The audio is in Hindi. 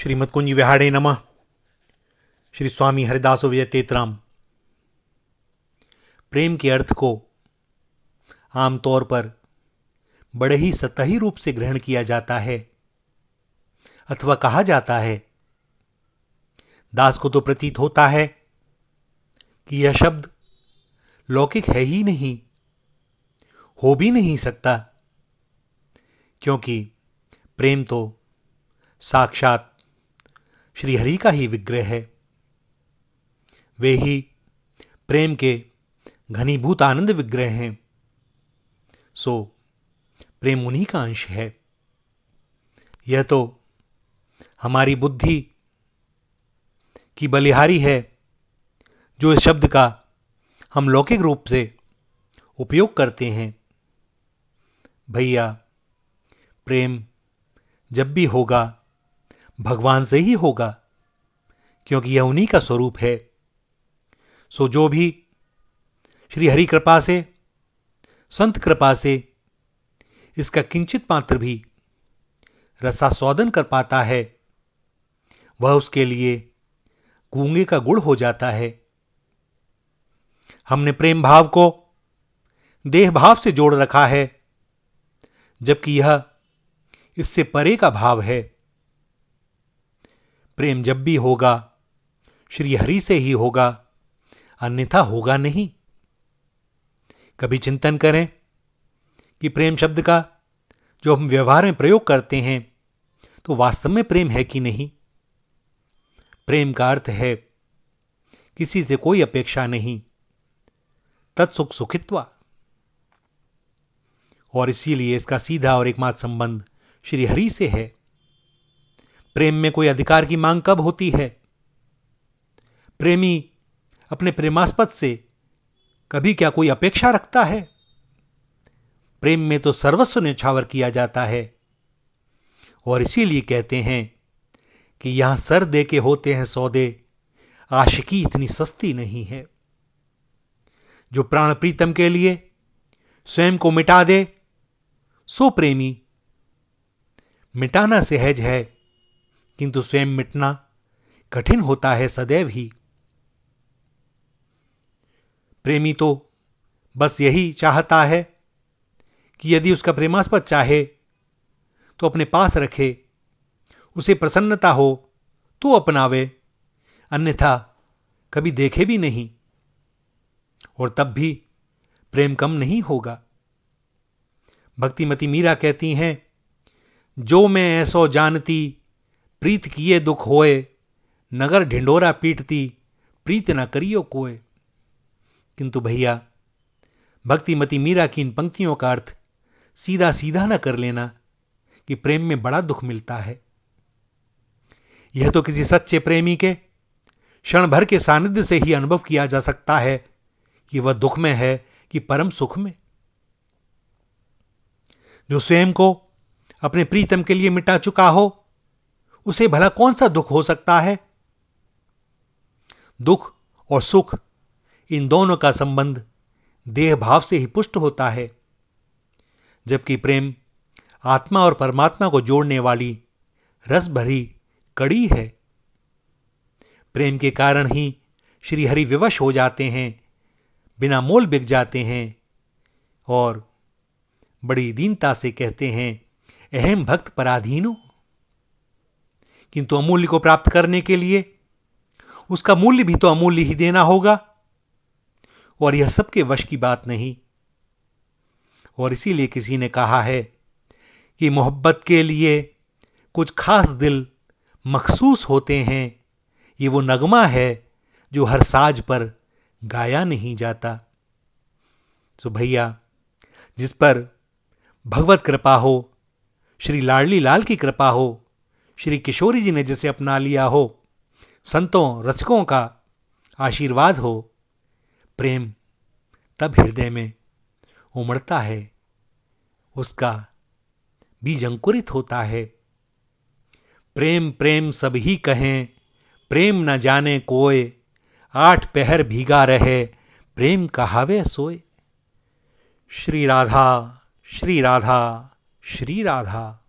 श्रीमद्कुंज विहारे नमः। श्री स्वामी हरिदास विजयतेतराम। प्रेम के अर्थ को आमतौर पर बड़े ही सतही रूप से ग्रहण किया जाता है अथवा कहा जाता है। दास को तो प्रतीत होता है कि यह शब्द लौकिक है ही नहीं, हो भी नहीं सकता, क्योंकि प्रेम तो साक्षात श्री हरि का ही विग्रह है। वे ही प्रेम के घनीभूत आनंद विग्रह हैं। सो प्रेम उन्हीं का अंश है। यह तो हमारी बुद्धि की बलिहारी है जो इस शब्द का हम लौकिक रूप से उपयोग करते हैं। भैया, प्रेम जब भी होगा भगवान से ही होगा, क्योंकि यह उन्हीं का स्वरूप है। सो जो भी श्री हरि कृपा से, संत कृपा से इसका किंचित मात्र भी रसास्वादन कर पाता है, वह उसके लिए गूंगे का गुड़ हो जाता है। हमने प्रेम भाव को देह भाव से जोड़ रखा है, जबकि यह इससे परे का भाव है। प्रेम जब भी होगा श्री हरि से ही होगा, अन्यथा होगा नहीं। कभी चिंतन करें कि प्रेम शब्द का जो हम व्यवहार में प्रयोग करते हैं तो वास्तव में प्रेम है कि नहीं। प्रेम का अर्थ है किसी से कोई अपेक्षा नहीं, तत्सुख सुखित्वा। और इसीलिए इसका सीधा और एकमात्र संबंध श्री हरि से है। प्रेम में कोई अधिकार की मांग कब होती है? प्रेमी अपने प्रेमास्पद से कभी क्या कोई अपेक्षा रखता है? प्रेम में तो सर्वस्व न्यौछावर किया जाता है। और इसीलिए कहते हैं कि यहां सर दे के होते हैं सौदे, आशिकी इतनी सस्ती नहीं है। जो प्राण प्रीतम के लिए स्वयं को मिटा दे सो प्रेमी। मिटाना सहज है, किंतु स्वयं मिटना कठिन होता है सदैव ही। प्रेमी तो बस यही चाहता है कि यदि उसका प्रेमास्पद चाहे तो अपने पास रखे, उसे प्रसन्नता हो तो अपनावे, अन्यथा कभी देखे भी नहीं, और तब भी प्रेम कम नहीं होगा। भक्तिमती मीरा कहती हैं, जो मैं ऐसो जानती प्रीत किए दुख होए, नगर ढिंडोरा पीटती प्रीत न करियो कोय। किंतु भैया, भक्तिमती मीरा की इन पंक्तियों का अर्थ सीधा सीधा न कर लेना कि प्रेम में बड़ा दुख मिलता है। यह तो किसी सच्चे प्रेमी के क्षण भर के सानिध्य से ही अनुभव किया जा सकता है कि वह दुख में है कि परम सुख में। जो स्वयं को अपने प्रीतम के लिए मिटा चुका हो, उसे भला कौन सा दुख हो सकता है? दुख और सुख, इन दोनों का संबंध देह भाव से ही पुष्ट होता है, जबकि प्रेम आत्मा और परमात्मा को जोड़ने वाली रस भरी कड़ी है। प्रेम के कारण ही श्री हरि विवश हो जाते हैं, बिना मोल बिक जाते हैं, और बड़ी दीनता से कहते हैं, अहम भक्त पराधीनो। किंतु अमूल्य को प्राप्त करने के लिए उसका मूल्य भी तो अमूल्य ही देना होगा, और यह सबके वश की बात नहीं। और इसीलिए किसी ने कहा है कि मोहब्बत के लिए कुछ खास दिल मखसूस होते हैं। ये वो नगमा है जो हर साज पर गाया नहीं जाता। तो भैया, जिस पर भगवत कृपा हो, श्री लाडली लाल की कृपा हो, श्री किशोरी जी ने जिसे अपना लिया हो, संतों रसिकों का आशीर्वाद हो, प्रेम तब हृदय में उमड़ता है, उसका बीज अंकुरित होता है। प्रेम प्रेम सब ही कहें, प्रेम न जाने कोय, 8 पहर भीगा रहे, प्रेम कहावे सोए। श्री राधा श्री राधा श्री राधा।